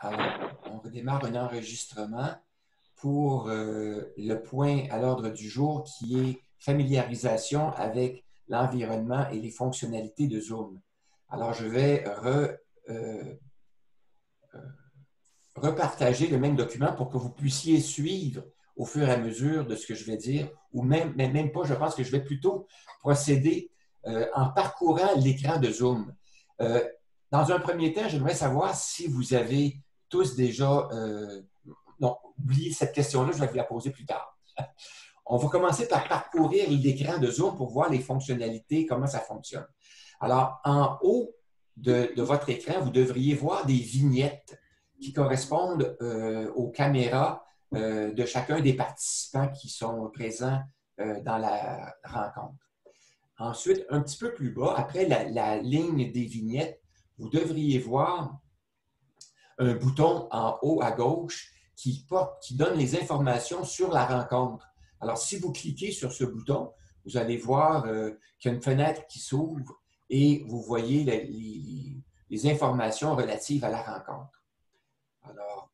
Alors, on redémarre un enregistrement pour le point à l'ordre du jour qui est familiarisation avec l'environnement et les fonctionnalités de Zoom. Alors, je vais repartager le même document pour que vous puissiez suivre au fur et à mesure de ce que je vais dire, ou même pas, je pense que je vais plutôt procéder en parcourant l'écran de Zoom. Dans un premier temps, j'aimerais savoir si vous avez tous déjà... non, oubliez cette question-là, je vais vous la poser plus tard. On va commencer par parcourir l'écran de Zoom pour voir les fonctionnalités, comment ça fonctionne. Alors, en haut de votre écran, vous devriez voir des vignettes qui correspondent aux caméras de chacun des participants qui sont présents dans la rencontre. Ensuite, un petit peu plus bas, après la ligne des vignettes, vous devriez voir un bouton en haut à gauche qui donne les informations sur la rencontre. Alors, si vous cliquez sur ce bouton, vous allez voir qu'il y a une fenêtre qui s'ouvre et vous voyez les informations relatives à la rencontre. Alors,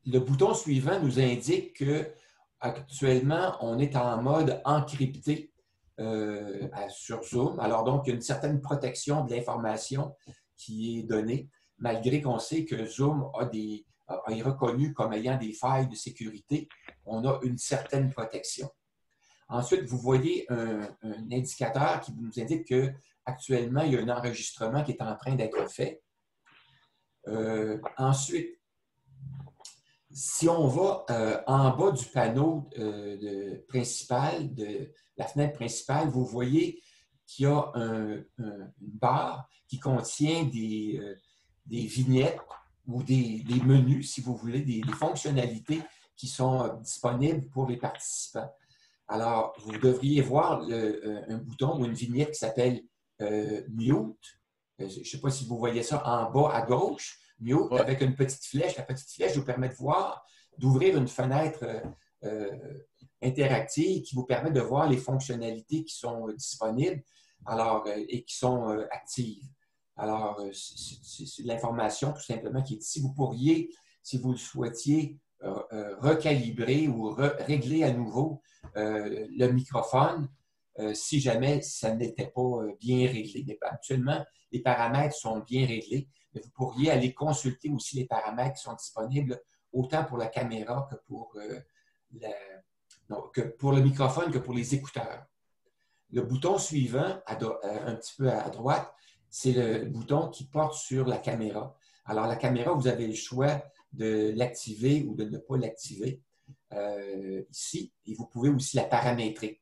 le bouton suivant nous indique qu'actuellement, on est en mode encrypté sur Zoom. Alors, donc, il y a une certaine protection de l'information qui est donnée, malgré qu'on sait que Zoom est reconnu comme ayant des failles de sécurité. On a une certaine protection. Ensuite, vous voyez un indicateur qui nous indique qu'actuellement, il y a un enregistrement qui est en train d'être fait. Ensuite, si on va en bas du panneau principal, de la fenêtre principale, vous voyez qu'il y a une barre qui contient des vignettes ou des menus, si vous voulez, des fonctionnalités qui sont disponibles pour les participants. Alors, vous devriez voir un bouton ou une vignette qui s'appelle Mute. Je ne sais pas si vous voyez ça en bas à gauche. Mute, ouais, avec une petite flèche. La petite flèche vous permet d'ouvrir une fenêtre interactive qui vous permet de voir les fonctionnalités qui sont disponibles et qui sont actives. Alors, c'est de l'information tout simplement qui est ici. Vous pourriez, si vous le souhaitiez, recalibrer ou régler à nouveau le microphone si jamais ça n'était pas bien réglé. Mais actuellement, les paramètres sont bien réglés. Mais vous pourriez aller consulter aussi les paramètres qui sont disponibles autant pour la caméra que pour le microphone que pour les écouteurs. Le bouton suivant, un petit peu à droite, c'est le bouton qui porte sur la caméra. Alors, la caméra, vous avez le choix de l'activer ou de ne pas l'activer ici. Et vous pouvez aussi la paramétrer.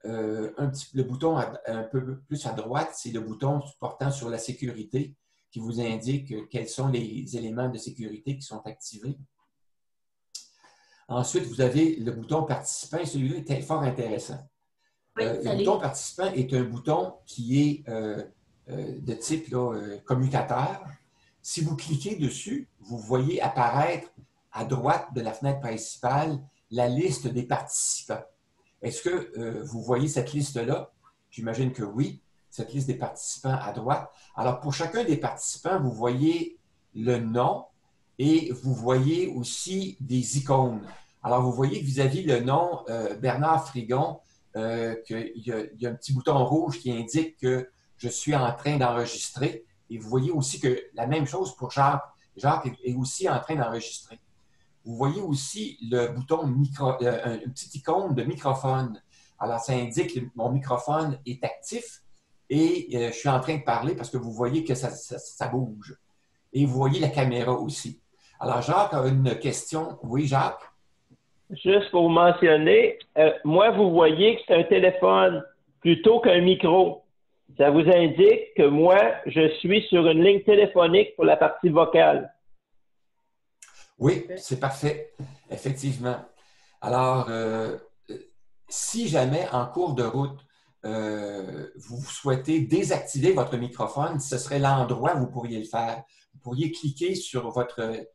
Le bouton un peu plus à droite, c'est le bouton portant sur la sécurité qui vous indique quels sont les éléments de sécurité qui sont activés. Ensuite, vous avez le bouton participant et celui-là est fort intéressant. Oui, le bouton participant est un bouton qui est de type commutateur. Si vous cliquez dessus, vous voyez apparaître à droite de la fenêtre principale la liste des participants. Est-ce que vous voyez cette liste-là? J'imagine que oui, cette liste des participants à droite. Alors, pour chacun des participants, vous voyez le nom et vous voyez aussi des icônes. Alors, vous voyez que vis-à-vis le nom Bernard Frigon, qu'il y a un petit bouton rouge qui indique que je suis en train d'enregistrer. Et vous voyez aussi que la même chose pour Jacques. Jacques est aussi en train d'enregistrer. Vous voyez aussi le bouton une petite icône de microphone. Alors, ça indique que mon microphone est actif et je suis en train de parler parce que vous voyez que ça bouge. Et vous voyez la caméra aussi. Alors, Jacques a une question. Oui, Jacques? Juste pour mentionner, moi, vous voyez que c'est un téléphone plutôt qu'un micro. Ça vous indique que moi, je suis sur une ligne téléphonique pour la partie vocale. Oui, c'est parfait, effectivement. Alors, si jamais en cours de route, vous souhaitez désactiver votre microphone, ce serait l'endroit où vous pourriez le faire. Vous pourriez cliquer sur votre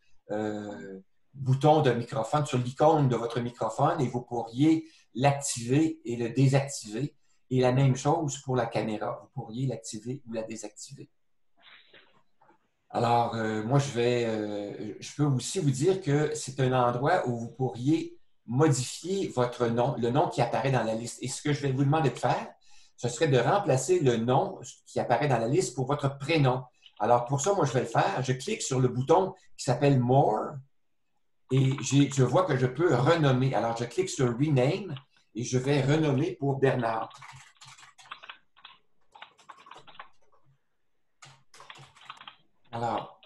bouton de microphone, sur l'icône de votre microphone et vous pourriez l'activer et le désactiver. Et la même chose pour la caméra. Vous pourriez l'activer ou la désactiver. Alors, moi, je peux aussi vous dire que c'est un endroit où vous pourriez modifier votre nom, le nom qui apparaît dans la liste. Et ce que je vais vous demander de faire, ce serait de remplacer le nom qui apparaît dans la liste pour votre prénom. Alors, pour ça, moi, je vais le faire. Je clique sur le bouton qui s'appelle More et je vois que je peux renommer. Alors, je clique sur Rename et je vais renommer pour Bernard. Alors,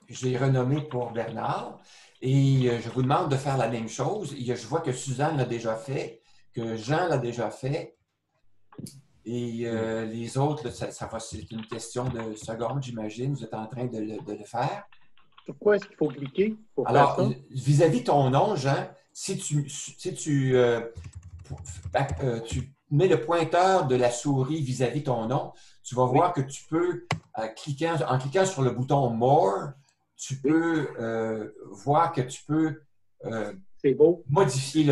j'ai renommé pour Bernard et je vous demande de faire la même chose. Je vois que Suzanne l'a déjà fait, que Jean l'a déjà fait et les autres, c'est une question de secondes, j'imagine. Vous êtes en train de le faire. Sur quoi est-ce qu'il faut cliquer pour faire Alors, ça? vis-à-vis ton nom, Jean, si tu mets le pointeur de la souris vis-à-vis ton nom, tu vas voir que tu peux, en cliquant sur le bouton More, tu peux voir que tu peux C'est beau. modifier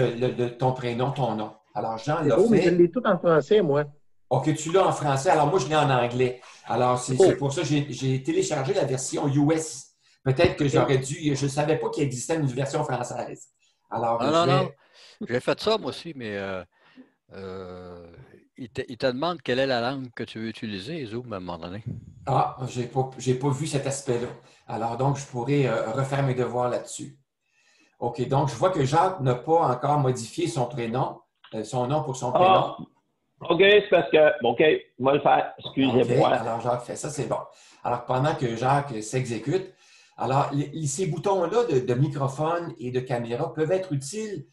ton prénom, ton nom. Alors, Jean C'est l'a beau, mais je fait. l'ai tout en français, moi. OK, tu l'as en français. Alors, moi, je l'ai en anglais. Alors, c'est pour ça que j'ai téléchargé la version US. Peut-être que j'aurais dû. Je ne savais pas qu'il existait une version française. Alors, non. J'ai fait ça, moi aussi, mais il te demande quelle est la langue que tu veux utiliser, Zoom, à un moment donné. Ah, j'ai pas vu cet aspect-là. Alors, donc, je pourrais refaire mes devoirs là-dessus. OK, donc, je vois que Jacques n'a pas encore modifié son prénom, son nom pour son prénom. OK, c'est parce que, OK, je vais le faire. Excusez-moi. Okay, alors, Jacques fait ça, c'est bon. Alors, pendant que Jacques s'exécute, alors, ces boutons-là de microphone et de caméra peuvent être utiles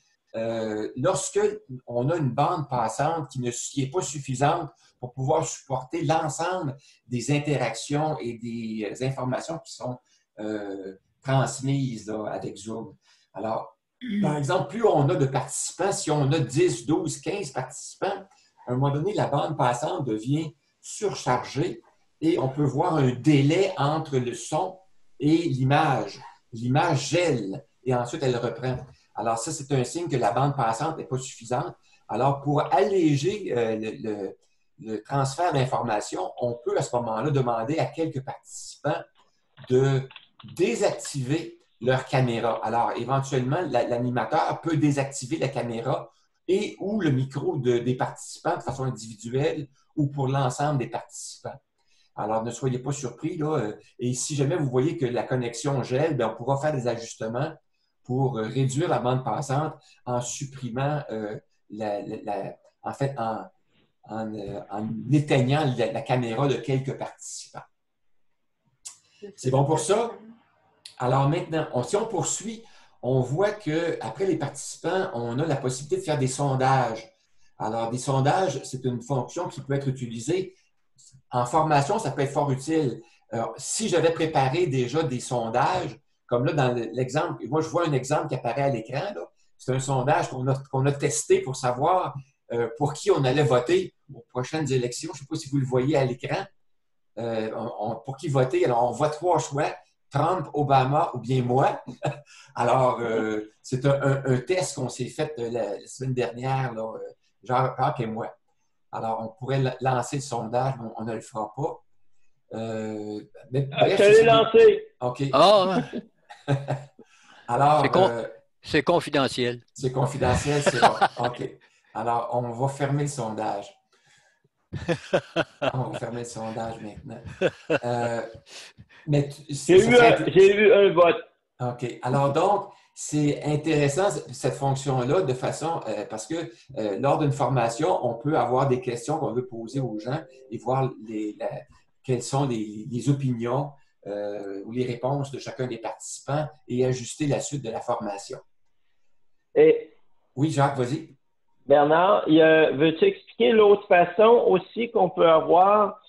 lorsque on a une bande passante qui n'est pas suffisante pour pouvoir supporter l'ensemble des interactions et des informations qui sont transmises là, avec Zoom. Alors, par exemple, plus on a de participants, si on a 10, 12, 15 participants, à un moment donné, la bande passante devient surchargée et on peut voir un délai entre le son et l'image. L'image gèle et ensuite elle reprend. Alors ça, c'est un signe que la bande passante n'est pas suffisante. Alors pour alléger le transfert d'informations, on peut à ce moment-là demander à quelques participants de désactiver leur caméra. Alors éventuellement, l'animateur peut désactiver la caméra et ou le micro des participants de façon individuelle ou pour l'ensemble des participants. Alors, ne soyez pas surpris. Là, et si jamais vous voyez que la connexion gèle, bien, on pourra faire des ajustements pour réduire la bande passante en supprimant, en fait, en éteignant la caméra de quelques participants. C'est bon pour ça? Alors maintenant, si on poursuit, on voit qu'après les participants, on a la possibilité de faire des sondages. Alors, des sondages, c'est une fonction qui peut être utilisée. En formation, ça peut être fort utile. Alors, si j'avais préparé déjà des sondages, comme là dans l'exemple, moi je vois un exemple qui apparaît à l'écran, c'est un sondage qu'on a testé pour savoir pour qui on allait voter aux prochaines élections. Je ne sais pas si vous le voyez à l'écran. Pour qui voter? Alors, on voit 3 choix. Trump, Obama ou bien moi. Alors, c'est un test qu'on s'est fait la semaine dernière, là, Jacques et moi. Alors, on pourrait lancer le sondage, mais on ne le fera pas. Je l'ai lancé. OK. Ah, alors, c'est confidentiel. C'est confidentiel, c'est bon. OK. Alors, on va fermer le sondage. On va fermer le sondage maintenant. J'ai eu un vote. OK. Alors donc, c'est intéressant cette fonction-là de façon, parce que lors d'une formation, on peut avoir des questions qu'on veut poser aux gens et voir quelles sont les opinions ou les réponses de chacun des participants et ajuster la suite de la formation. Oui, Jacques, vas-y. Bernard, veux-tu expliquer l'autre façon aussi qu'on peut avoir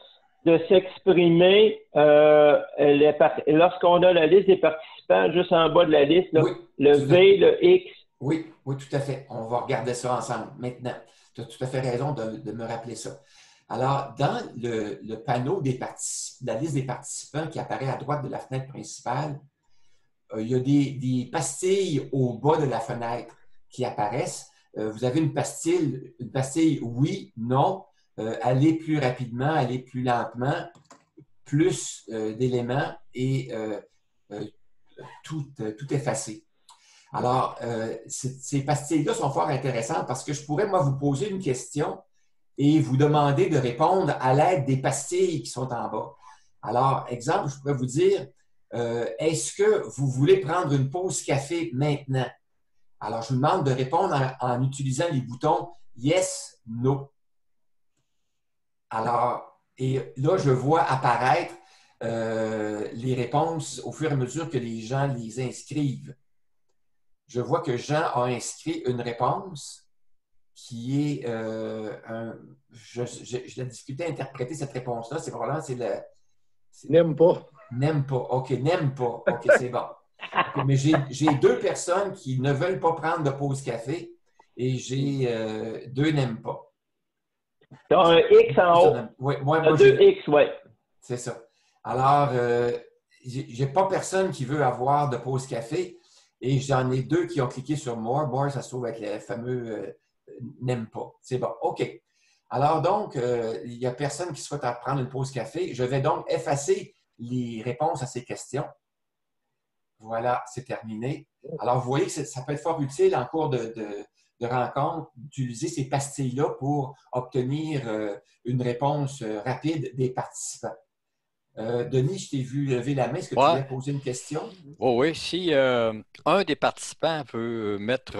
de s'exprimer lorsqu'on a la liste des participants juste en bas de la liste, là, oui, le V, le X? Oui, tout à fait. On va regarder ça ensemble maintenant. Tu as tout à fait raison de me rappeler ça. Alors, dans le panneau de la liste des participants qui apparaît à droite de la fenêtre principale, il y a des pastilles au bas de la fenêtre qui apparaissent. Vous avez une pastille oui, non, aller plus rapidement, aller plus lentement, plus d'éléments et tout effacé. Alors, ces pastilles-là sont fort intéressantes parce que je pourrais, moi, vous poser une question et vous demander de répondre à l'aide des pastilles qui sont en bas. Alors, exemple, je pourrais vous dire, est-ce que vous voulez prendre une pause café maintenant? Alors, je vous demande de répondre en utilisant les boutons Yes, No. Alors, et là, je vois apparaître les réponses au fur et à mesure que les gens les inscrivent. Je vois que Jean a inscrit une réponse qui est je l'ai discuté, interpréter cette réponse-là. C'est probablement N'aime pas. N'aime pas. OK, n'aime pas. OK, c'est bon. Okay, mais j'ai deux personnes qui ne veulent pas prendre de pause café et j'ai deux n'aiment pas. Tu as un X en haut. Oui, moi, deux X, oui. C'est ça. Alors, j'ai pas personne qui veut avoir de pause café et j'en ai deux qui ont cliqué sur More. More, ça se trouve avec le fameux n'aime pas. C'est bon. OK. Alors donc, il n'y a personne qui souhaite prendre une pause café. Je vais donc effacer les réponses à ces questions. Voilà, c'est terminé. Alors, vous voyez que ça peut être fort utile en cours de rencontre d'utiliser ces pastilles-là pour obtenir une réponse rapide des participants. Denis, je t'ai vu lever la main. Est-ce que tu voulais poser une question? Oh, oui, si un des participants veut mettre,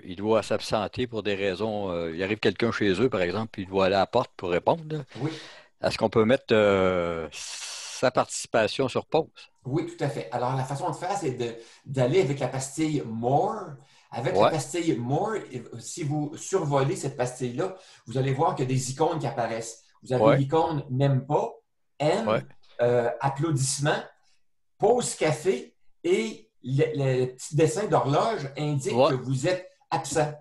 il doit s'absenter pour des raisons, il arrive quelqu'un chez eux, par exemple, puis il doit aller à la porte pour répondre. Oui. Est-ce qu'on peut mettre sa participation sur pause? Oui, tout à fait. Alors, la façon de faire, c'est d'aller avec la pastille More. Avec la pastille More, si vous survolez cette pastille-là, vous allez voir qu'il y a des icônes qui apparaissent. Vous avez l'icône N'aime pas, Aime, applaudissement, pause café et le petit dessin d'horloge indique que vous êtes absent.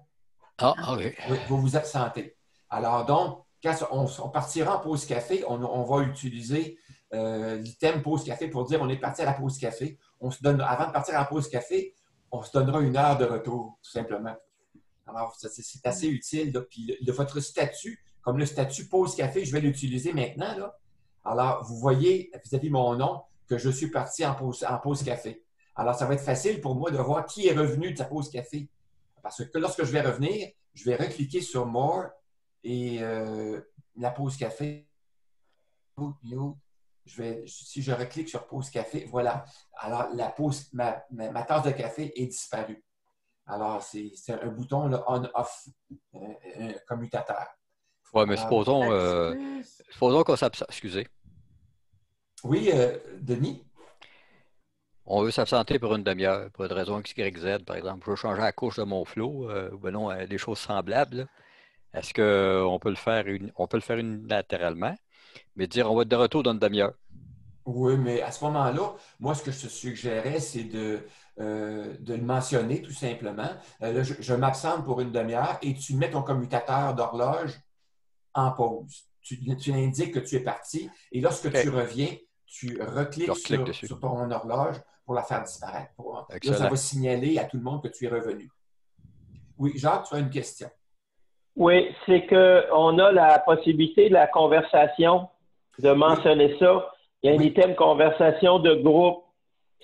Ah, OK. Oui, vous vous absentez. Alors donc, quand on partira en pause café, on va utiliser l'item pause café pour dire on est parti à la pause café. Avant de partir à la pause café, on se donnera une heure de retour, tout simplement. Alors, c'est assez utile. Là. Puis votre statut, comme le statut pause café, je vais l'utiliser maintenant. Là. Alors, vous voyez vis-à-vis mon nom que je suis parti en pause café. Alors, ça va être facile pour moi de voir qui est revenu de sa pause café. Parce que lorsque je vais revenir, je vais recliquer sur More et la pause café. Si je reclique sur pause café, voilà. Alors, ma tasse de café est disparue. Alors, c'est un bouton là, on-off, un commutateur. Oui, mais supposons qu'on s'absente. Excusez. Oui, Denis? On veut s'absenter pour une demi-heure, pour une raison X, Y, Z, par exemple. Je veux changer la couche de mon flot, ou non, des choses semblables. Là. Est-ce qu'on peut le faire unilatéralement, mais dire on va être de retour dans une demi-heure? Oui, mais à ce moment-là, moi, ce que je te suggérais, c'est de le mentionner tout simplement. Là, je m'absente pour une demi-heure et tu mets ton commutateur d'horloge en pause. Tu indiques que tu es parti et lorsque tu reviens, tu recliques sur ton horloge pour la faire disparaître. Là, ça va signaler à tout le monde que tu es revenu. Oui, Jacques, tu as une question. Oui, c'est qu'on a la possibilité de la conversation, de mentionner ça. Il y a un item conversation de groupe.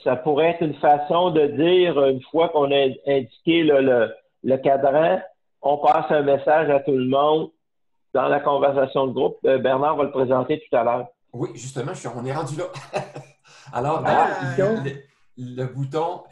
Ça pourrait être une façon de dire, une fois qu'on a indiqué le cadran, on passe un message à tout le monde dans la conversation de groupe. Bernard va le présenter tout à l'heure. Oui, justement, on est rendu là. Alors, le bouton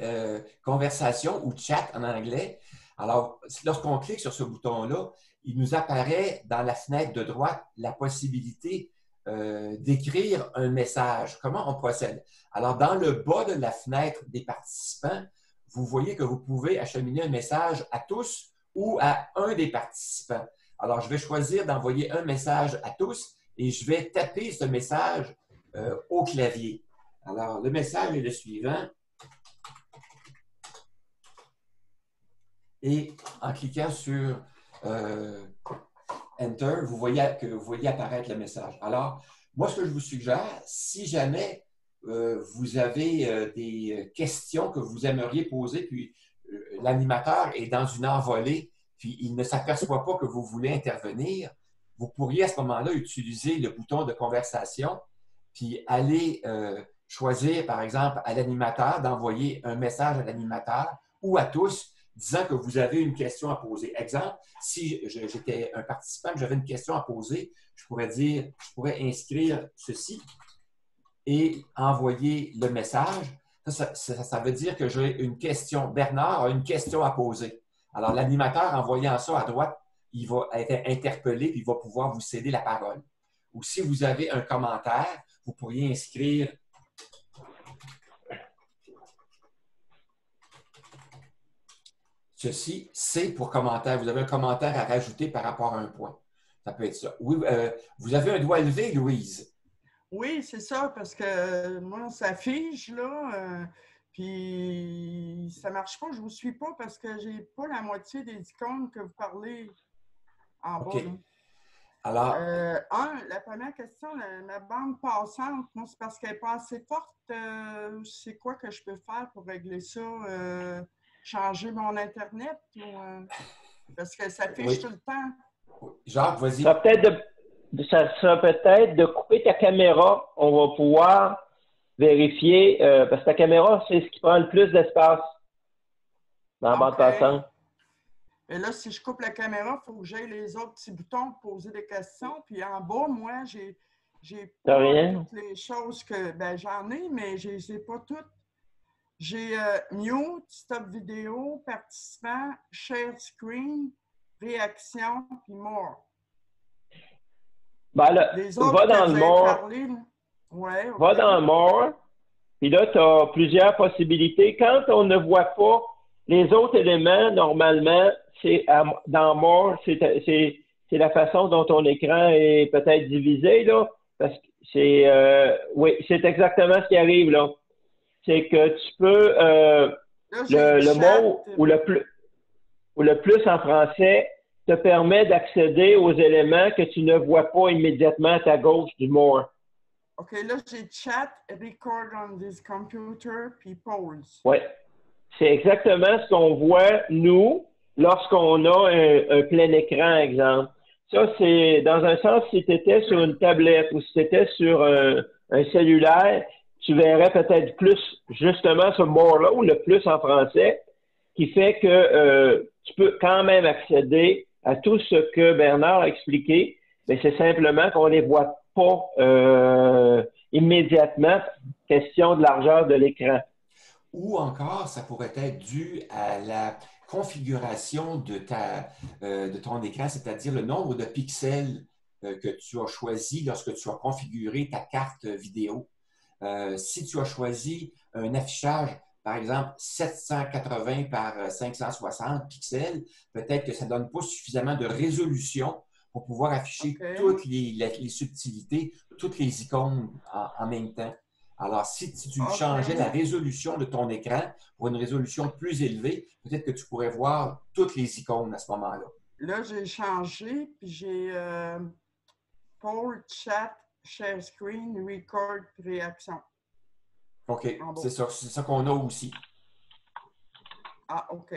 conversation ou chat en anglais, alors, lorsqu'on clique sur ce bouton-là, il nous apparaît dans la fenêtre de droite la possibilité d'écrire un message. Comment on procède? Alors, dans le bas de la fenêtre des participants, vous voyez que vous pouvez acheminer un message à tous ou à un des participants. Alors, je vais choisir d'envoyer un message à tous et je vais taper ce message au clavier. Alors, le message est le suivant. Et en cliquant sur Enter, vous voyez apparaître le message. Alors, moi, ce que je vous suggère, si jamais vous avez des questions que vous aimeriez poser, puis l'animateur est dans une envolée, puis il ne s'aperçoit pas que vous voulez intervenir, vous pourriez à ce moment-là utiliser le bouton de conversation puis aller choisir, par exemple, à l'animateur, d'envoyer un message à l'animateur ou à tous disant que vous avez une question à poser. Exemple, si j'étais un participant, que j'avais une question à poser, je pourrais inscrire ceci et envoyer le message. Ça veut dire que j'ai une question. Bernard a une question à poser. Alors, l'animateur, en voyant ça à droite, il va être interpellé et il va pouvoir vous céder la parole. Ou si vous avez un commentaire, vous pourriez inscrire ceci, c'est pour commentaire. Vous avez un commentaire à rajouter par rapport à un point. Ça peut être ça. Oui, vous avez un doigt levé, Louise. Oui, c'est ça, parce que moi, ça fige, là, puis ça ne marche pas. Je ne vous suis pas parce que je n'ai pas la moitié des icônes que vous parlez en bas. OK. Alors, la première question, la bande passante, moi, c'est parce qu'elle n'est pas assez forte. C'est quoi que je peux faire pour régler ça? Changer mon Internet? Parce que ça fiche tout le temps. Jacques, vas-y. Ça sera peut-être de couper ta caméra. On va pouvoir vérifier, parce que ta caméra, c'est ce qui prend le plus d'espace dans la bande passante. Et là, si je coupe la caméra, il faut que j'aille les autres petits boutons pour poser des questions. Puis en bas, moi, j'ai pas toutes les choses que... Ben, j'en ai, mais je les ai pas toutes. J'ai mute, stop vidéo, participant, share screen, réaction, puis more. Ben là, les autres va dans le more. Ouais, okay. Va dans le more. Puis là, tu as plusieurs possibilités. Quand on ne voit pas les autres éléments, normalement, c'est dans more, c'est la façon dont ton écran est peut-être divisé, là. Parce que oui, c'est exactement ce qui arrive, là. C'est que tu peux là, le mot ou le plus en français te permet d'accéder aux éléments que tu ne vois pas immédiatement à ta gauche du more. OK, là, j'ai chat, record on this computer, puis pause. Oui. C'est exactement ce qu'on voit, nous, lorsqu'on a un plein écran, exemple. Ça, c'est, dans un sens, si tu étais sur une tablette ou si tu étais sur un cellulaire, tu verrais peut-être plus, justement, ce more-là, ou le plus en français, qui fait que tu peux quand même accéder à tout ce que Bernard a expliqué, mais c'est simplement qu'on ne les voit pas immédiatement, question de largeur de l'écran. Ou encore, ça pourrait être dû à la configuration de ton écran, c'est-à-dire le nombre de pixels que tu as choisi lorsque tu as configuré ta carte vidéo. Si tu as choisi un affichage, par exemple, 780 par 560 pixels, peut-être que ça ne donne pas suffisamment de résolution pour pouvoir afficher toutes les subtilités, toutes les icônes en même temps. Alors, si tu changeais la résolution de ton écran pour une résolution plus élevée, peut-être que tu pourrais voir toutes les icônes à ce moment-là. Là, j'ai changé, puis j'ai poll, chat, share screen, record, réaction. OK, c'est ça qu'on a aussi. Ah, OK.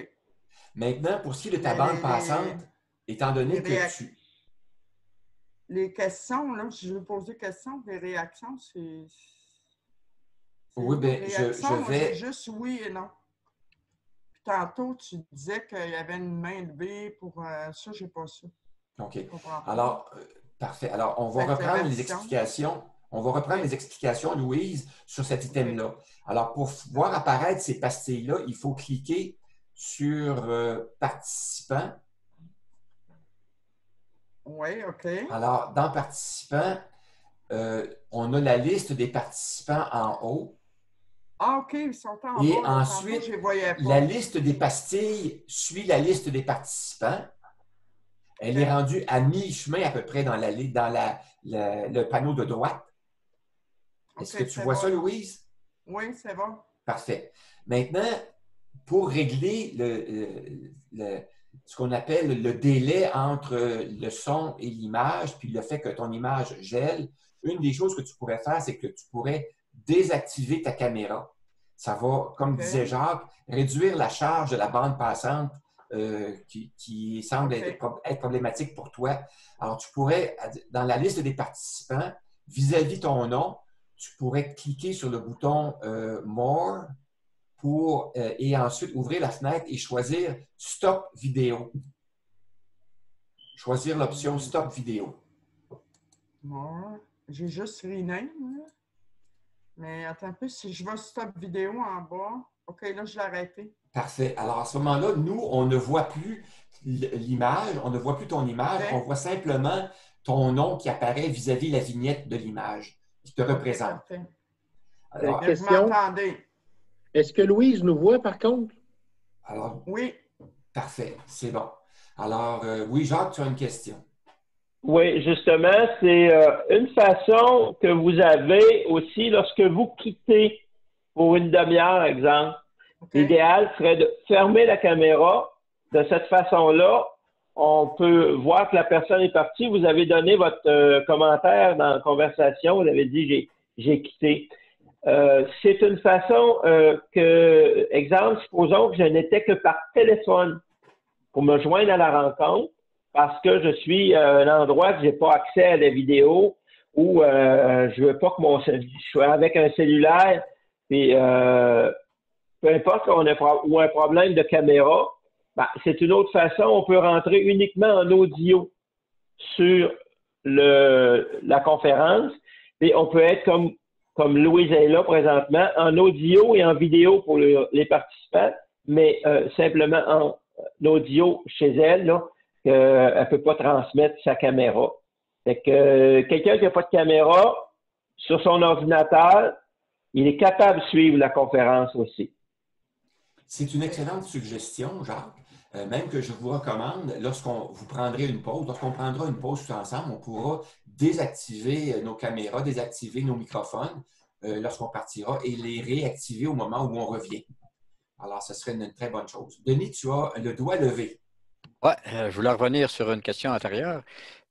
Maintenant, pour ce qui est de ta bande passante, étant donné que tu... Les questions, là, si je veux poser des questions, les réactions, c'est... Oui, bien, je vais... juste oui et non. Puis tantôt, tu disais qu'il y avait une main levée pour ça, j'ai pas ça. OK. Alors, parfait. Alors, on va reprendre les explications. On va reprendre les explications, Louise, sur cet item-là. Alors, pour voir apparaître ces pastilles-là, il faut cliquer sur Participants. Oui, OK. Alors, dans Participants, on a la liste des participants en haut. Ah, OK, ils sont en Et bas. ensuite, je les voyais pas. la liste des pastilles suit la liste des participants. Elle est rendue à mi-chemin à peu près dans le panneau de droite. Est-ce que tu vois ça, Louise? Oui, c'est bon. Parfait. Maintenant, pour régler ce qu'on appelle le délai entre le son et l'image, puis le fait que ton image gèle, une des choses que tu pourrais faire, c'est que tu pourrais désactiver ta caméra. Ça va, comme disait Jacques, réduire la charge de la bande passante qui semble être problématique pour toi. Alors, tu pourrais, dans la liste des participants, vis-à-vis ton nom, tu pourrais cliquer sur le bouton More et ensuite ouvrir la fenêtre et choisir Stop vidéo. Choisir l'option Stop vidéo. More. J'ai juste rename. Mais attends un peu, si je vais Stop vidéo en bas. OK, là, je l'ai arrêté. Parfait. Alors, à ce moment-là, nous, on ne voit plus l'image, on ne voit plus ton image, Okay. on voit simplement ton nom qui apparaît vis-à-vis la vignette de l'image qui te représente. Okay. Alors, Question. Vous m'entendez? Est-ce que Louise nous voit, par contre? alors, Oui. parfait, c'est bon. Alors, oui, Jacques, tu as une question. Oui, justement, c'est une façon que vous avez aussi lorsque vous quittez pour une demi-heure, exemple. Okay. L'idéal serait de fermer la caméra. De cette façon-là, on peut voir que la personne est partie. Vous avez donné votre commentaire dans la conversation. Vous avez dit j'ai quitté. C'est une façon que, exemple, supposons que je n'étais que par téléphone pour me joindre à la rencontre parce que je suis à un endroit que je n'ai pas accès à la vidéo ou je veux pas que je sois avec un cellulaire. Puis, peu importe qu'on ait ou un problème de caméra, ben, c'est une autre façon. On peut rentrer uniquement en audio sur la conférence et on peut être comme Louise est là présentement, en audio et en vidéo pour les participants, mais simplement en audio chez elle, là, qu'elle ne peut pas transmettre sa caméra. Fait que quelqu'un qui n'a pas de caméra sur son ordinateur, il est capable de suivre la conférence aussi. C'est une excellente suggestion, Jacques. Même que je vous recommande, lorsqu'on vous prendrez une pause, lorsqu'on prendra une pause tous ensemble, on pourra désactiver nos caméras, désactiver nos microphones lorsqu'on partira et les réactiver au moment où on revient. Alors, ce serait une très bonne chose. Denis, tu as le doigt levé. Oui, je voulais revenir sur une question antérieure.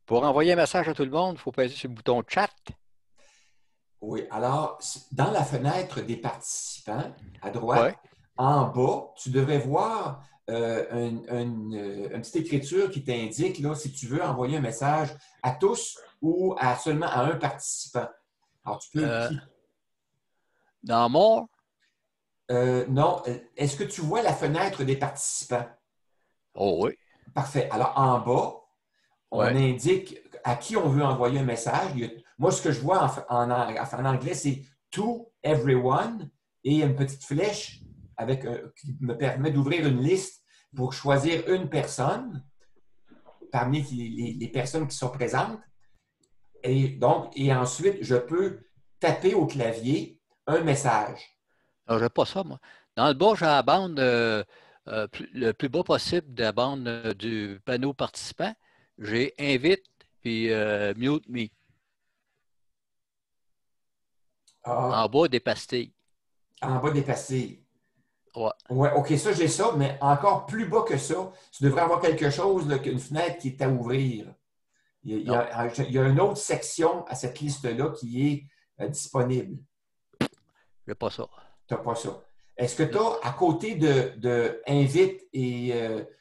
Pour envoyer un message à tout le monde, il faut peser sur le bouton chat. Oui, alors, dans la fenêtre des participants, à droite, en bas, tu devrais voir une petite écriture qui t'indique là, si tu veux envoyer un message à tous ou seulement à un participant. Alors, tu peux... Dans More? Non. Est-ce que tu vois la fenêtre des participants? Oh oui. Parfait. Alors, en bas, on indique à qui on veut envoyer un message. Moi, ce que je vois en anglais, c'est « to everyone » et une petite flèche qui me permet d'ouvrir une liste pour choisir une personne parmi les personnes qui sont présentes. Et ensuite, je peux taper au clavier un message. Alors, je n'ai pas ça, moi. Dans le bas, j'ai la bande, le plus bas possible de la bande du panneau participant. J'ai invite puis mute me. En bas des pastilles. En bas des pastilles. Ouais. Ouais, OK, ça, j'ai ça, mais encore plus bas que ça, tu devrais avoir quelque chose, qu'une fenêtre qui est à ouvrir. Il y a une autre section à cette liste-là qui est disponible. Je n'ai pas ça. Tu n'as pas ça. Est-ce que tu as, à côté de Invite et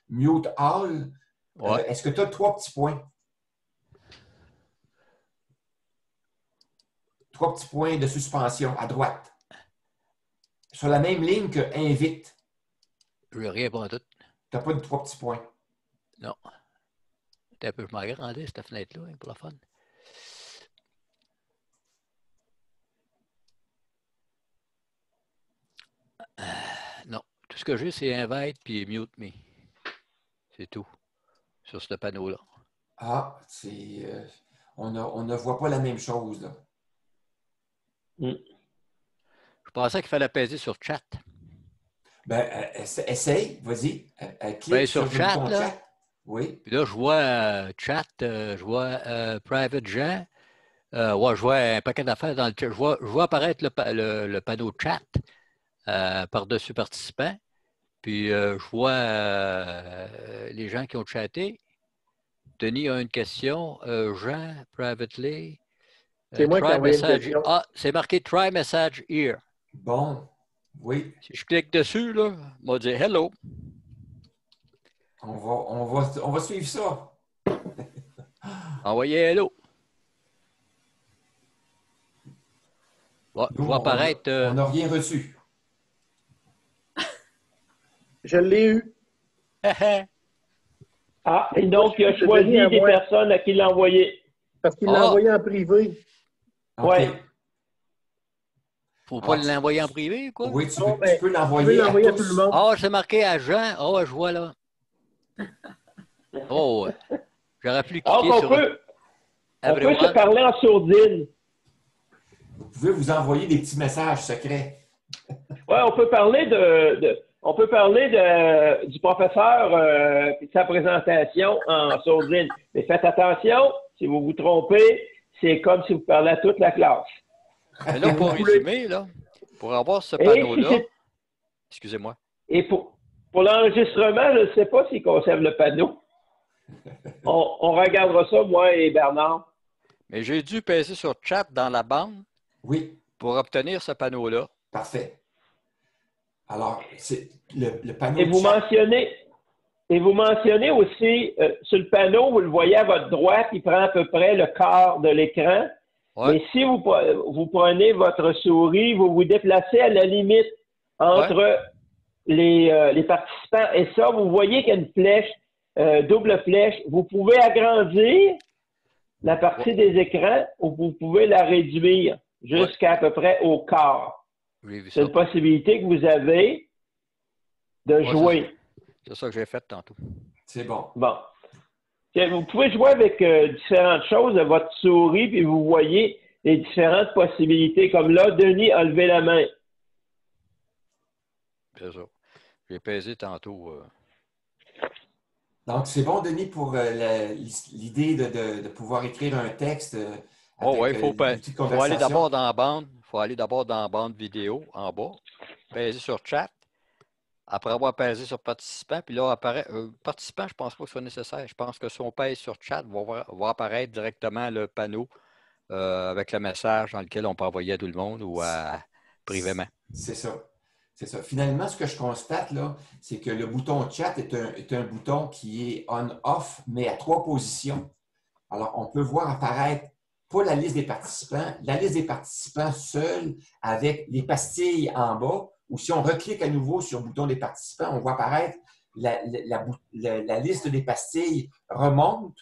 Mute All, est-ce que tu as 3 petits points? 3 petits points de suspension à droite. Sur la même ligne que Invite. Je n'ai rien pour tout. Tu n'as pas de 3 petits points? Non. Un peu, je m'agrandis cette fenêtre-là pour la fun. Non. Tout ce que j'ai, c'est invite puis mute me. C'est tout. Sur ce panneau-là. Ah, on ne voit pas la même chose, là. Je pensais qu'il fallait peser sur chat. Ben, essaye, vas-y. Clique sur chat, le bouton là. chat. Oui. Puis là, je vois chat, je vois private gens. Je vois un paquet d'affaires dans le chat. Je vois apparaître le panneau chat par-dessus participants. Puis je vois les gens qui ont chatté. Denis a une question. Jean, privately. C'est moi qui ai envoyé une question. Ah, c'est marqué Try Message Here. Bon, oui. Si je clique dessus, là, on va dire Hello. On va suivre ça. Envoyez Hello. Nous, va apparaître. On n'a rien reçu. Je l'ai eu. Ah, et donc, il a choisi des personnes à qui l'a envoyé. Parce qu'il l'a envoyé en privé. OK. Oui. Faut pas l'envoyer en privé, quoi? Oui, tu peux l'envoyer à tout le monde. Ah, c'est marqué à Jean. Ah, je vois là. Oh, j'aurais pu cliquer sur... On peut se parler en sourdine. Vous pouvez vous envoyer des petits messages secrets. Oui, on peut parler du professeur et de sa présentation en sourdine. Mais faites attention, si vous vous trompez, c'est comme si vous parlez à toute la classe. Mais là, pour résumer, là, pour avoir ce panneau-là, excusez-moi. Et pour l'enregistrement, je ne sais pas s'il conserve le panneau. On regardera ça, moi et Bernard. Mais j'ai dû peser sur chat dans la bande pour obtenir ce panneau-là. Parfait. Alors, c'est le panneau et vous mentionnez aussi, sur le panneau, vous le voyez à votre droite, il prend à peu près le quart de l'écran. Ouais. Mais si vous prenez votre souris, vous vous déplacez à la limite entre les participants. Et ça, vous voyez qu'il y a une flèche, double flèche. Vous pouvez agrandir la partie des écrans ou vous pouvez la réduire jusqu'à à peu près au quart. C'est une possibilité que vous avez de jouer. C'est ça que j'ai fait tantôt. C'est bon. Bon. Vous pouvez jouer avec différentes choses de votre souris, puis vous voyez les différentes possibilités. Comme là, Denis a levé la main. C'est ça. J'ai pesé tantôt. Donc, c'est bon, Denis, pour l'idée de pouvoir écrire un texte. Oui, il faut aller d'abord dans la bande. Il faut aller d'abord dans la bande vidéo, en bas. Peser sur chat. Après avoir pesé sur participant, puis là, apparaît. Participant, je ne pense pas que ce soit nécessaire. Je pense que si on pèse sur chat, va apparaître directement le panneau avec le message dans lequel on peut envoyer à tout le monde ou privément. C'est ça. C'est ça. Finalement, ce que je constate, là, c'est que le bouton chat est un bouton qui est on-off, mais à 3 positions. Alors, on peut voir apparaître pas la liste des participants seuls avec les pastilles en bas, ou si on reclique à nouveau sur le bouton des participants, on voit apparaître la liste des pastilles remonte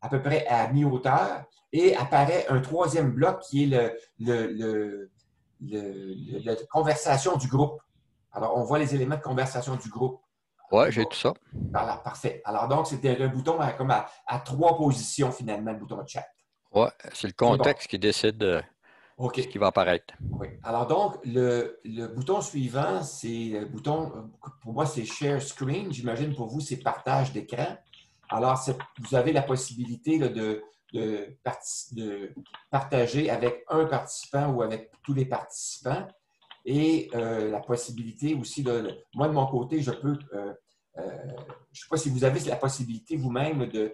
à peu près à mi-hauteur et apparaît un 3e bloc qui est la conversation du groupe. Alors, on voit les éléments de conversation du groupe. Oui, j'ai tout ça. Voilà, parfait. Alors, donc, c'était un bouton comme à 3 positions, finalement, le bouton chat. Oui, c'est le contexte qui décide ce qui va apparaître. Oui. Alors, donc, le bouton suivant, c'est le bouton, pour moi, c'est Share Screen. J'imagine pour vous, c'est partage d'écran. Alors, vous avez la possibilité là, de partager avec un participant ou avec tous les participants. Et la possibilité aussi, moi de mon côté, je peux, je ne sais pas si vous avez la possibilité vous-même de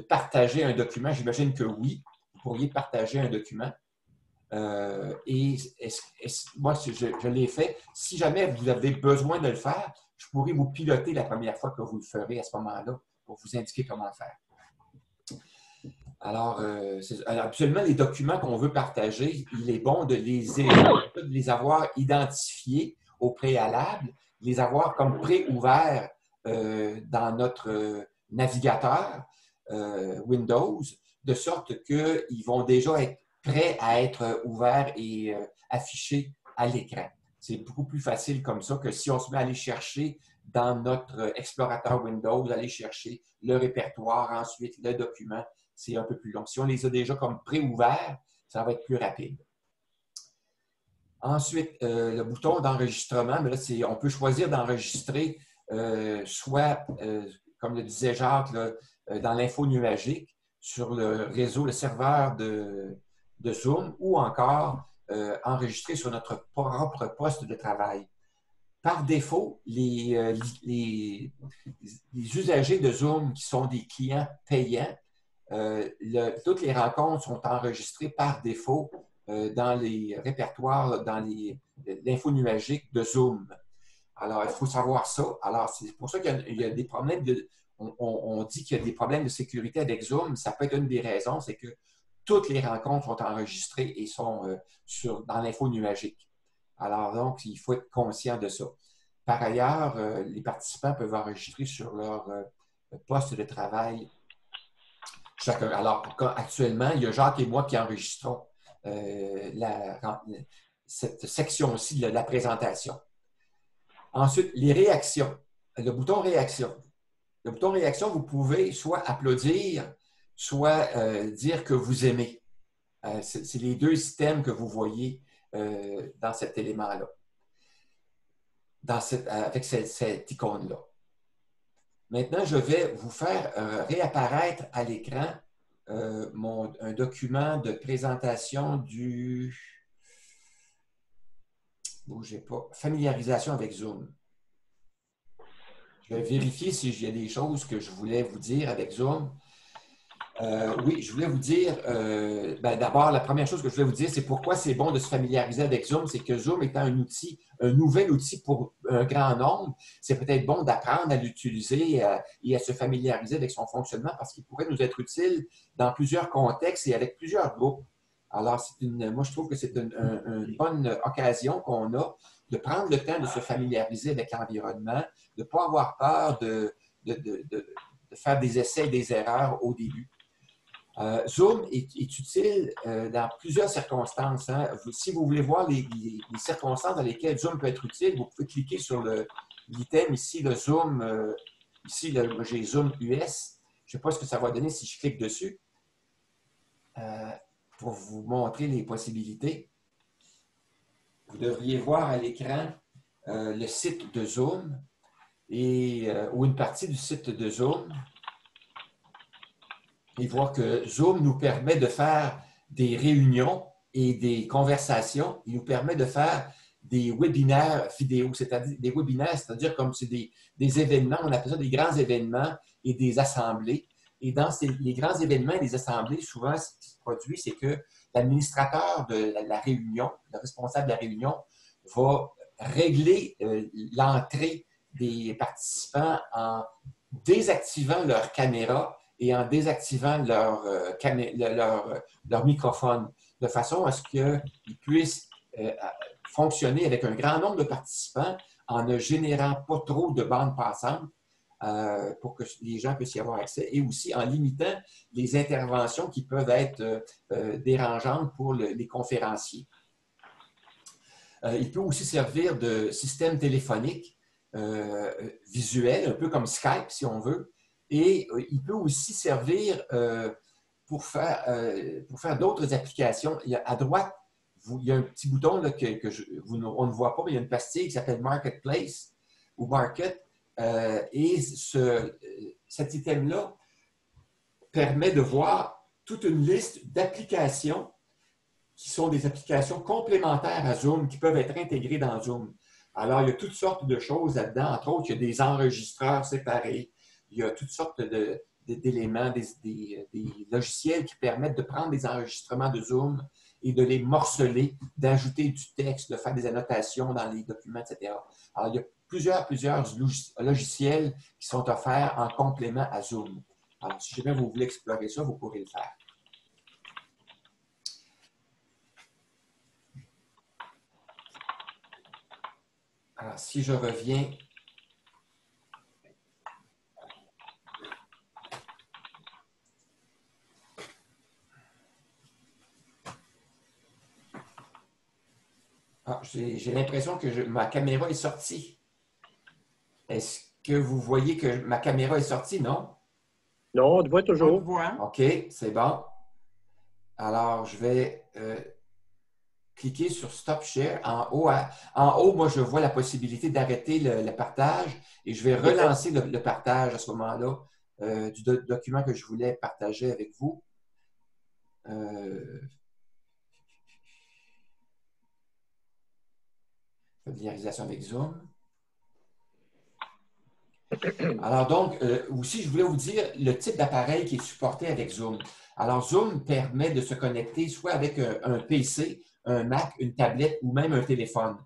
partager un document. J'imagine que oui, vous pourriez partager un document. Moi, je l'ai fait. Si jamais vous avez besoin de le faire, je pourrais vous piloter la première fois que vous le ferez à ce moment-là pour vous indiquer comment le faire. Alors, absolument, les documents qu'on veut partager, il est bon de les avoir identifiés au préalable, les avoir comme pré-ouverts dans notre navigateur Windows, de sorte qu'ils vont déjà être prêts à être ouverts et affichés à l'écran. C'est beaucoup plus facile comme ça que si on se met à aller chercher dans notre explorateur Windows, aller chercher le répertoire, ensuite le document. C'est un peu plus long. Si on les a déjà comme pré-ouverts, ça va être plus rapide. Ensuite, le bouton d'enregistrement, là, on peut choisir d'enregistrer soit, comme le disait Jacques, là, dans l'info nuagique, sur le réseau, le serveur de Zoom, ou encore enregistrer sur notre propre poste de travail. Par défaut, les usagers de Zoom qui sont des clients payants, toutes les rencontres sont enregistrées par défaut dans les répertoires, dans l'info nuagique de Zoom. Alors, il faut savoir ça. Alors, c'est pour ça qu'il y a des problèmes on dit qu'il y a des problèmes de sécurité avec Zoom. Ça peut être une des raisons, c'est que toutes les rencontres sont enregistrées et sont dans l'info nuagique. Alors donc, il faut être conscient de ça. Par ailleurs, les participants peuvent enregistrer sur leur poste de travail chacun. Alors, actuellement, il y a Jacques et moi qui enregistrons cette section-ci de la présentation. Ensuite, les réactions. Le bouton réaction. Le bouton réaction, vous pouvez soit applaudir, soit dire que vous aimez. C'est les deux systèmes que vous voyez dans cet élément-là, avec cette icône-là. Maintenant, je vais vous faire réapparaître à l'écran un document de présentation du... Bougez pas. Familiarisation avec Zoom. Je vais vérifier s'il y a des choses que je voulais vous dire avec Zoom. Oui, je voulais vous dire, d'abord, la première chose que je voulais vous dire, c'est pourquoi c'est bon de se familiariser avec Zoom. C'est que Zoom étant un nouvel outil pour un grand nombre, c'est peut-être bon d'apprendre à l'utiliser et à se familiariser avec son fonctionnement parce qu'il pourrait nous être utile dans plusieurs contextes et avec plusieurs groupes. Alors, moi, je trouve que c'est une bonne occasion qu'on a de prendre le temps de se familiariser avec l'environnement, de ne pas avoir peur de faire des essais et des erreurs au début. Zoom est utile dans plusieurs circonstances. Hein. Si vous voulez voir les circonstances dans lesquelles Zoom peut être utile, vous pouvez cliquer sur l'item ici, le Zoom. Ici, j'ai Zoom US. Je ne sais pas ce que ça va donner si je clique dessus. Pour vous montrer les possibilités. Vous devriez voir à l'écran le site de Zoom ou une partie du site de Zoom et voir que Zoom nous permet de faire des réunions et des conversations. Il nous permet de faire des webinaires vidéo, c'est-à-dire des webinaires, c'est-à-dire comme c'est des événements, on appelle ça des grands événements et des assemblées. Et dans les grands événements et les assemblées, souvent, ce qui se produit, c'est que l'administrateur de la réunion, le responsable de la réunion, va régler l'entrée des participants en désactivant leur caméra et en désactivant leur microphone, de façon à ce qu'ils puissent fonctionner avec un grand nombre de participants en ne générant pas trop de bandes passantes. Pour que les gens puissent y avoir accès et aussi en limitant les interventions qui peuvent être dérangeantes pour les conférenciers. Il peut aussi servir de système téléphonique visuel, un peu comme Skype si on veut, et il peut aussi servir pour faire d'autres applications. À droite, il y a un petit bouton là, on ne voit pas, mais il y a une pastille qui s'appelle Marketplace ou Market. Et cet item-là permet de voir toute une liste d'applications qui sont des applications complémentaires à Zoom, qui peuvent être intégrées dans Zoom. Alors, il y a toutes sortes de choses là-dedans. Entre autres, il y a des enregistreurs séparés. Il y a toutes sortes d'éléments, des logiciels qui permettent de prendre des enregistrements de Zoom et de les morceler, d'ajouter du texte, de faire des annotations dans les documents, etc. Alors, il y a plusieurs logiciels qui sont offerts en complément à Zoom. Alors, si jamais vous voulez explorer ça, vous pourrez le faire. Alors, si je reviens... j'ai l'impression que ma caméra est sortie. Est-ce que vous voyez que ma caméra est sortie, non? Non, on te voit toujours. On te voit. OK, c'est bon. Alors, je vais cliquer sur Stop Share. En haut, moi, je vois la possibilité d'arrêter le partage et je vais relancer le partage à ce moment-là du document que je voulais partager avec vous. Familiarisation avec Zoom. Alors donc, aussi, je voulais vous dire le type d'appareil qui est supporté avec Zoom. Alors, Zoom permet de se connecter soit avec un PC, un Mac, une tablette ou même un téléphone.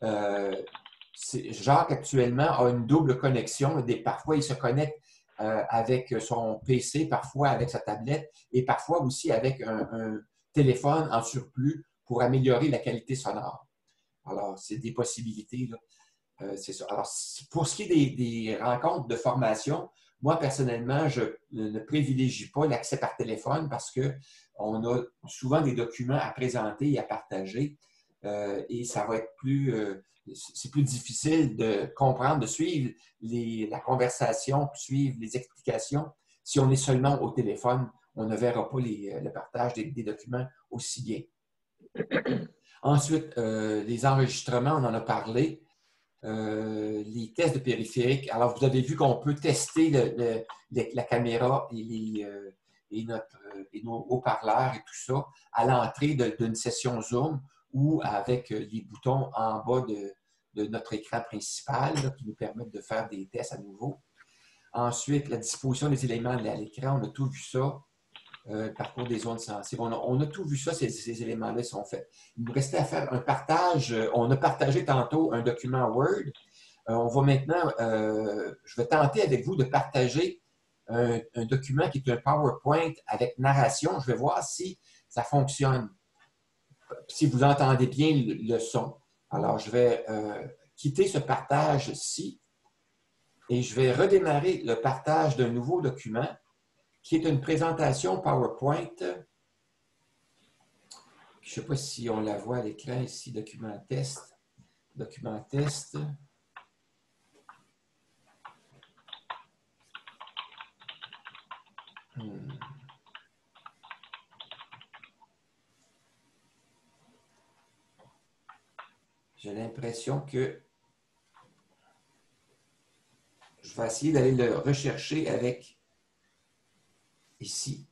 Jacques, actuellement, a une double connexion. Parfois, il se connecte avec son PC, parfois avec sa tablette et parfois aussi avec un téléphone en surplus pour améliorer la qualité sonore. Alors, c'est des possibilités, là. C'est ça. Alors, pour ce qui est des rencontres de formation, moi, personnellement, je ne privilégie pas l'accès par téléphone parce qu'on a souvent des documents à présenter et à partager et ça va être c'est plus difficile de comprendre, de suivre la conversation, suivre les explications. Si on est seulement au téléphone, on ne verra pas le partage des documents aussi bien. Ensuite, les enregistrements, on en a parlé. Les tests de périphériques. Alors, vous avez vu qu'on peut tester la caméra et nos haut-parleurs et tout ça à l'entrée d'une session Zoom ou avec les boutons en bas de notre écran principal là, qui nous permettent de faire des tests à nouveau. Ensuite, la disposition des éléments à l'écran, on a tout vu ça. Parcours des zones sensibles. On a tout vu ça, ces éléments-là sont faits. Il nous restait à faire un partage. On a partagé tantôt un document Word. On va maintenant, je vais tenter avec vous de partager un document qui est un PowerPoint avec narration. Je vais voir si ça fonctionne, si vous entendez bien le son. Alors, je vais quitter ce partage-ci et je vais redémarrer le partage d'un nouveau document qui est une présentation PowerPoint. Je ne sais pas si on la voit à l'écran ici, document test. Document test. J'ai l'impression que je vais essayer d'aller le rechercher avec ici.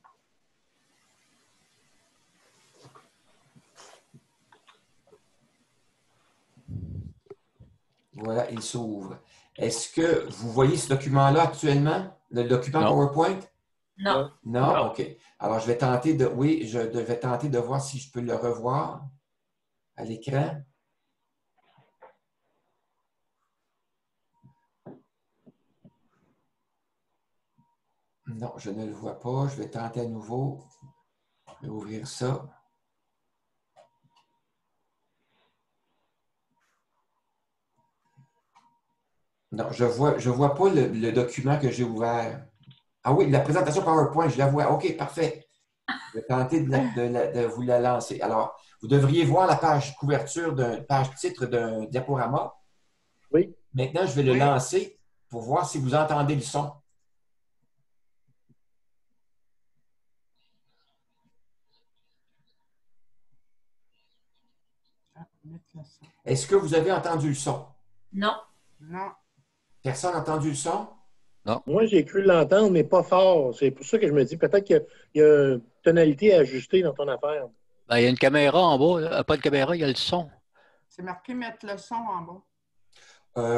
Voilà, il s'ouvre. Est-ce que vous voyez ce document-là actuellement? Le document PowerPoint? Non. Non? OK. Alors, je vais tenter vais tenter de voir si je peux le revoir à l'écran. Non, je ne le vois pas. Je vais tenter à nouveau. Je vais ouvrir ça. Non, je vois pas le document que j'ai ouvert. Ah oui, la présentation PowerPoint, je la vois. OK, parfait. Je vais tenter de vous la lancer. Alors, vous devriez voir la page couverture page titre d'un diaporama. Oui. Maintenant, je vais le lancer pour voir si vous entendez le son. Est-ce que vous avez entendu le son? Non. Non. Personne n'a entendu le son? Non. Moi, j'ai cru l'entendre, mais pas fort. C'est pour ça que je me dis peut-être qu'il y a une tonalité à ajuster dans ton affaire. Ben, il y a une caméra en bas. Là. Pas de caméra, il y a le son. C'est marqué mettre le son en bas.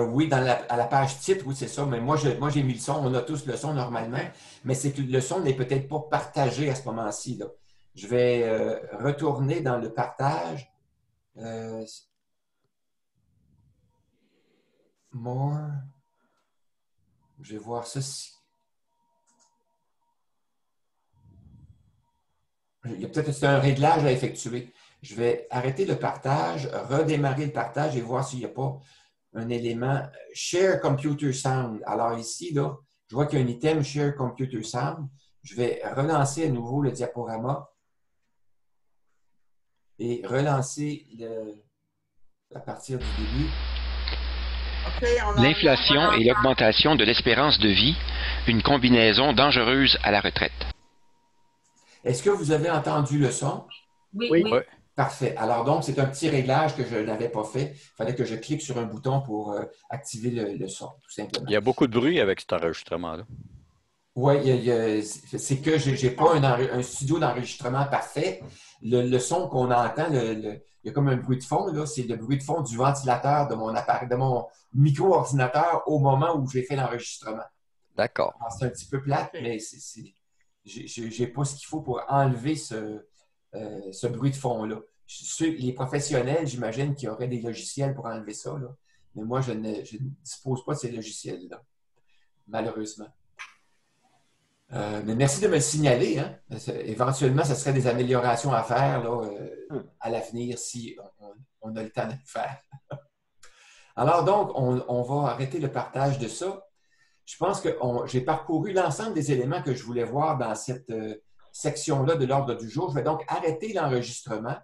Oui, à la page titre, oui, c'est ça. Mais moi, j'ai mis le son. On a tous le son normalement. Okay. Mais c'est que le son n'est peut-être pas partagé à ce moment-ci. Je vais retourner dans le partage. More. Je vais voir ça. Il y a peut-être un réglage à effectuer. Je vais arrêter le partage, redémarrer le partage et voir s'il n'y a pas un élément Share Computer Sound. Alors ici, là, je vois qu'il y a un item Share Computer Sound. Je vais relancer à nouveau le diaporama et relancer à partir du début. L'inflation et l'augmentation de l'espérance de vie, une combinaison dangereuse à la retraite. Est-ce que vous avez entendu le son? Oui. Parfait. Alors donc, c'est un petit réglage que je n'avais pas fait. Il fallait que je clique sur un bouton pour activer le son, tout simplement. Il y a beaucoup de bruit avec cet enregistrement-là. Oui, c'est que je n'ai pas un studio d'enregistrement parfait. Le son qu'on entend, il y a comme un bruit de fond, c'est le bruit de fond du ventilateur de mon appareil, de mon micro-ordinateur au moment où j'ai fait l'enregistrement. D'accord. C'est un petit peu plate, mais je n'ai pas ce qu'il faut pour enlever ce bruit de fond-là. Les professionnels, j'imagine qu'il y aurait des logiciels pour enlever ça, là. Mais moi, je ne dispose pas de ces logiciels-là, malheureusement. Mais merci de me le signaler. Hein? Éventuellement, ce serait des améliorations à faire là, à l'avenir si on a le temps de le faire. Alors donc, on va arrêter le partage de ça. Je pense que j'ai parcouru l'ensemble des éléments que je voulais voir dans cette section-là de l'ordre du jour. Je vais donc arrêter l'enregistrement